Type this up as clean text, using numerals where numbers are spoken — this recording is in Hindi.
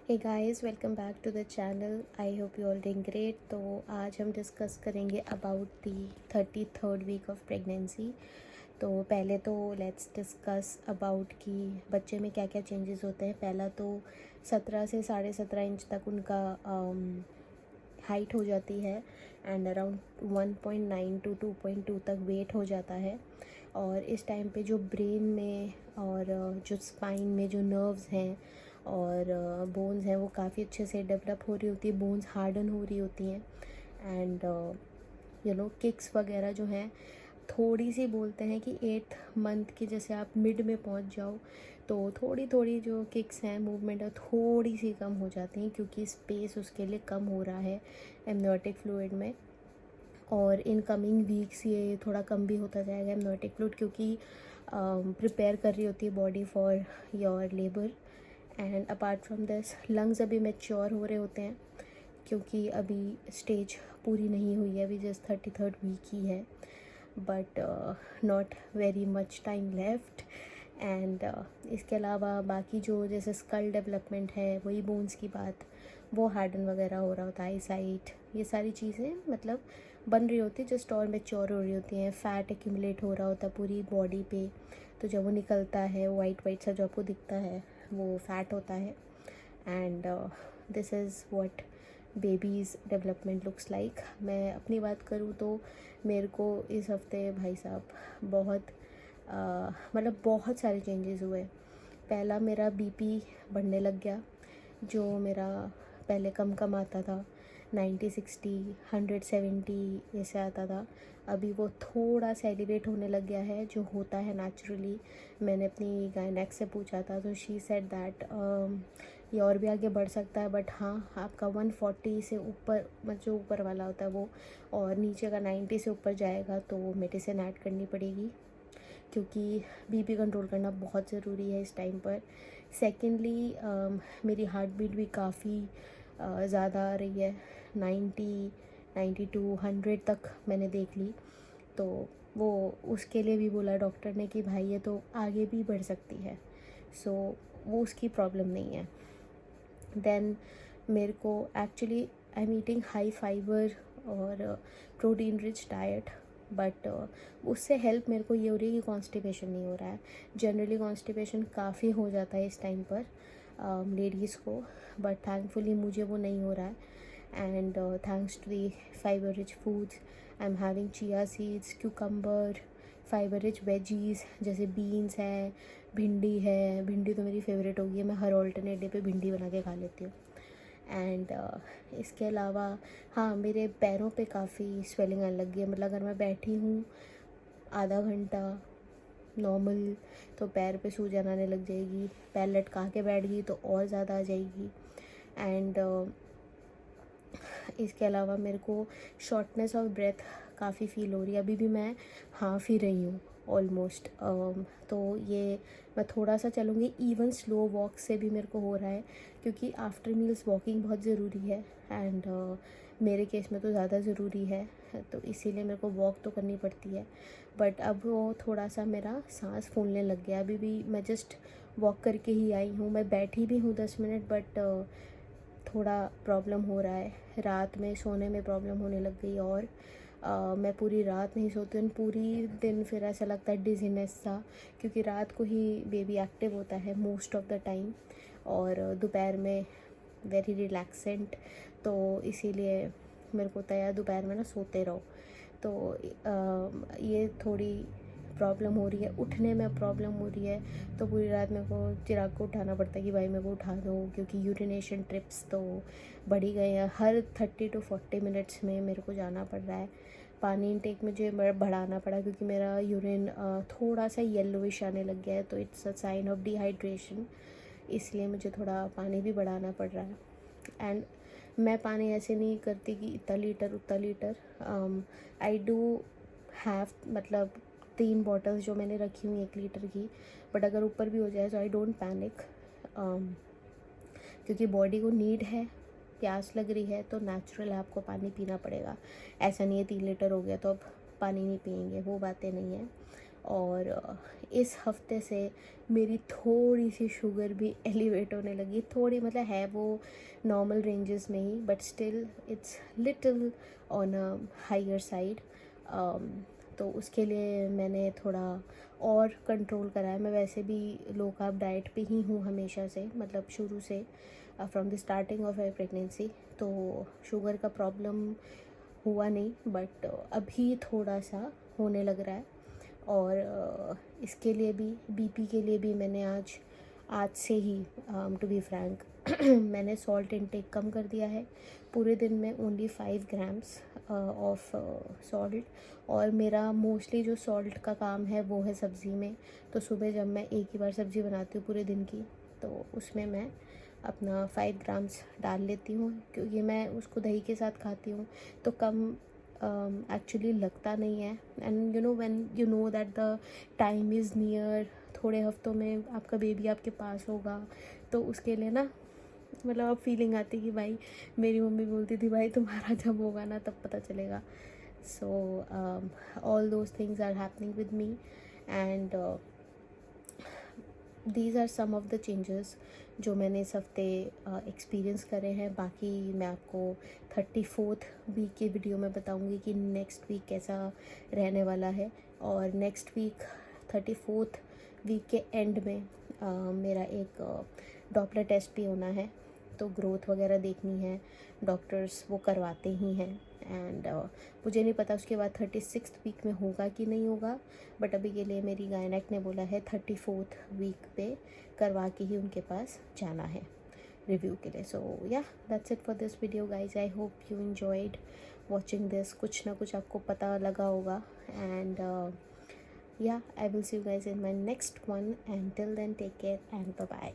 Hey guys, welcome back to the channel. I hope you all doing great. तो आज हम डिस्कस करेंगे about the 33rd week of pregnancy. तो पहले तो लेट्स डिस्कस अबाउट कि बच्चे में क्या क्या चेंजेस होते हैं। पहला तो 17 से 17.5 इंच तक उनका हाइट हो जाती है एंड अराउंड 1.9 टू 2.2 तक वेट हो जाता है। और इस टाइम पे जो ब्रेन में और जो स्पाइन में जो नर्व्स हैं और बोन्स हैं वो काफ़ी अच्छे से डेवलप हो रही होती है, बोन्स हार्डन हो रही होती हैं एंड किक्स वगैरह जो हैं थोड़ी सी बोलते हैं कि 8th मंथ के जैसे आप मिड में पहुंच जाओ तो थोड़ी थोड़ी जो किक्स हैं मूवमेंट है थोड़ी सी कम हो जाती हैं क्योंकि स्पेस उसके लिए कम हो रहा है एमनियोटिक फ्लूइड में। और इन कमिंग वीक्स ये थोड़ा कम भी होता जाएगा एमनियोटिक फ्लूइड क्योंकि प्रिपेयर कर रही होती है body for your labour. And apart from this lungs अभी मैच्योर हो रहे होते हैं क्योंकि अभी स्टेज पूरी नहीं हुई है, अभी जस्ट 33rd वीक ही है, but not very much time left. And इसके अलावा बाकी जो जैसे स्कल डेवलपमेंट है वही बोन्स की बात, वो हार्डन वगैरह हो रहा होता है, आई साइट, ये सारी चीज़ें मतलब बन रही होती है जस्ट और मैच्योर हो रही होती हैं। फैट एक्यूमुलेट हो रहा होता है पूरी बॉडी पे, तो जब वो निकलता है वाइट वाइट सा जो आपको दिखता है वो फैट होता है। And this is what babies development looks like. मैं अपनी बात करूँ तो मेरे को इस हफ्ते भाई साहब बहुत मतलब बहुत सारे चेंजेस हुए। पहला मेरा बीपी बढ़ने लग गया, जो मेरा पहले कम कम आता था, 90 60 170 ऐसे आता था, अभी वो थोड़ा सा एलिवेट होने लग गया है जो होता है नेचुरली। मैंने अपनी गायनेक से पूछा था तो शी सेड दैट ये और भी आगे बढ़ सकता है, बट हाँ आपका 140 से ऊपर मतलब जो ऊपर वाला होता है वो, और नीचे का 90 से ऊपर जाएगा तो मेडिसिन ऐड करनी पड़ेगी क्योंकि बीपी कंट्रोल करना बहुत ज़रूरी है इस टाइम पर। सेकेंडली मेरी हार्ट बीट भी काफ़ी ज़्यादा आ रही है, 90 92 100 तक मैंने देख ली। तो वो उसके लिए भी बोला डॉक्टर ने कि भाई ये तो आगे भी बढ़ सकती है, सो वो उसकी प्रॉब्लम नहीं है। देन मेरे को actually I am eating high fibre और प्रोटीन रिच डाइट, बट उससे हेल्प मेरे को ये हो रही है कि कॉन्स्टिपेशन नहीं हो रहा है। जनरली कॉन्स्टिपेशन काफ़ी हो जाता है इस टाइम पर लेडीज़ को, बट थैंकफुली मुझे वो नहीं हो रहा है। And thanks to the fibre rich foods I am having chia seeds, cucumber, fibre rich veggies जैसे बीन्स है, भिंडी है। भिंडी तो मेरी फेवरेट होगी है, मैं हर ऑल्टरनेट डे पे भिंडी बना के खा लेती हूँ। एंड इसके अलावा हाँ मेरे पैरों पे काफ़ी स्वेलिंग आने लगी है, मतलब अगर मैं बैठी हूँ आधा घंटा नॉर्मल तो पैर पे सूजन आने लग जाएगी, पैर लटका के बैठ गई तो और ज़्यादा आ जाएगी। एंड इसके अलावा मेरे को शॉर्टनेस ऑफ ब्रेथ काफ़ी फ़ील हो रही है, अभी भी मैं हाफ ही रही हूँ ऑलमोस्ट। तो ये मैं थोड़ा सा चलूँगी, इवन स्लो वॉक से भी मेरे को हो रहा है क्योंकि आफ्टर मील्स वॉकिंग बहुत ज़रूरी है एंड मेरे केस में तो ज़्यादा ज़रूरी है, तो इसीलिए मेरे को वॉक तो करनी पड़ती है। बट अब वो थोड़ा सा मेरा सांस फूलने लग गया, अभी भी मैं जस्ट वॉक करके ही आई हूँ, मैं बैठी भी हूँ 10 मिनट, बट थोड़ा प्रॉब्लम हो रहा है, रात में सोने में प्रॉब्लम होने लग गई। और मैं पूरी रात नहीं सोती हूँ, पूरी दिन फिर ऐसा लगता है डिजीनेस सा, क्योंकि रात को ही बेबी एक्टिव होता है मोस्ट ऑफ द टाइम और दोपहर में वेरी रिलैक्सेंट, तो इसीलिए मेरे को होता है दोपहर में ना सोते रहो। तो ये थोड़ी प्रॉब्लम हो रही है, उठने में प्रॉब्लम हो रही है, तो पूरी रात मेरे को चिराग को उठाना पड़ता है कि भाई मेरे को उठा दो, क्योंकि यूरिनेशन ट्रिप्स तो बढ़ ही गए हैं, हर 30 to 40 मिनट्स में मेरे को जाना पड़ रहा है। पानी इनटेक मुझे बढ़ाना पड़ा क्योंकि मेरा यूरिन थोड़ा सा येलोइश आने लग गया है, तो it's a sign of dehydration, इसलिए मुझे थोड़ा पानी भी बढ़ाना पड़ रहा है। एंड मैं पानी ऐसे नहीं करती कि इतना लीटर उतना लीटर, आई डू हैव मतलब 3 बॉटल्स जो मैंने रखी हुई 1 लीटर की, बट अगर ऊपर भी हो जाए तो आई डोंट पैनिक, क्योंकि बॉडी को नीड है, प्यास लग रही है तो नेचुरल है आपको पानी पीना पड़ेगा। ऐसा नहीं है 3 लीटर हो गया तो अब पानी नहीं पियेंगे, वो बातें नहीं है। और इस हफ्ते से मेरी थोड़ी सी शुगर भी एलिवेट होने लगी, थोड़ी मतलब है वो नॉर्मल रेंजेस में ही, but still it's little on a higher side. तो उसके लिए मैंने थोड़ा और कंट्रोल करा है। मैं वैसे भी लो कार्ब डाइट पे ही हूँ हमेशा से, मतलब शुरू से, from the starting of my pregnancy. तो शुगर का प्रॉब्लम हुआ नहीं, बट अभी थोड़ा सा होने लग रहा है। और इसके लिए भी, बीपी के लिए भी मैंने आज से ही, टू बी फ्रैंक, मैंने सॉल्ट इनटेक कम कर दिया है। पूरे दिन में ओनली 5 ग्राम्स ऑफ सॉल्ट। और मेरा मोस्टली जो सॉल्ट का काम है वो है सब्ज़ी में। तो सुबह जब मैं एक ही बार सब्ज़ी बनाती हूँ पूरे दिन की, तो उसमें मैं अपना 5 ग्राम्स डाल लेती हूँ, क्योंकि मैं उसको दही के साथ खाती हूँ तो कम एक्चुअली लगता नहीं है। And you know when you know that the time is near, थोड़े हफ्तों में आपका बेबी आपके पास होगा, तो उसके लिए ना मतलब अब फीलिंग आती कि भाई, मेरी मम्मी बोलती थी भाई तुम्हारा जब होगा ना तब पता चलेगा। So all those things are happening with me, and these are some of the changes जो मैंने इस हफ्ते एक्सपीरियंस करे हैं। बाकी मैं आपको 34th वीक की वीडियो में बताऊंगी कि नेक्स्ट वीक कैसा रहने वाला है। और नेक्स्ट वीक 34th वीक के एंड में मेरा एक डॉपलर टेस्ट भी होना है, तो ग्रोथ वगैरह देखनी है। डॉक्टर्स वो करवाते ही हैं। एंड मुझे नहीं पता उसके बाद 36th वीक में होगा कि नहीं होगा, बट अभी के लिए मेरी गायनेक ने बोला है 34th वीक पे करवा के ही उनके पास जाना है रिव्यू के लिए। So yeah, that's it for this video guys. I hope you enjoyed watching this. कुछ ना कुछ आपको पता लगा होगा। And yeah, I will see you guys in my next one, and till then take care and bye bye.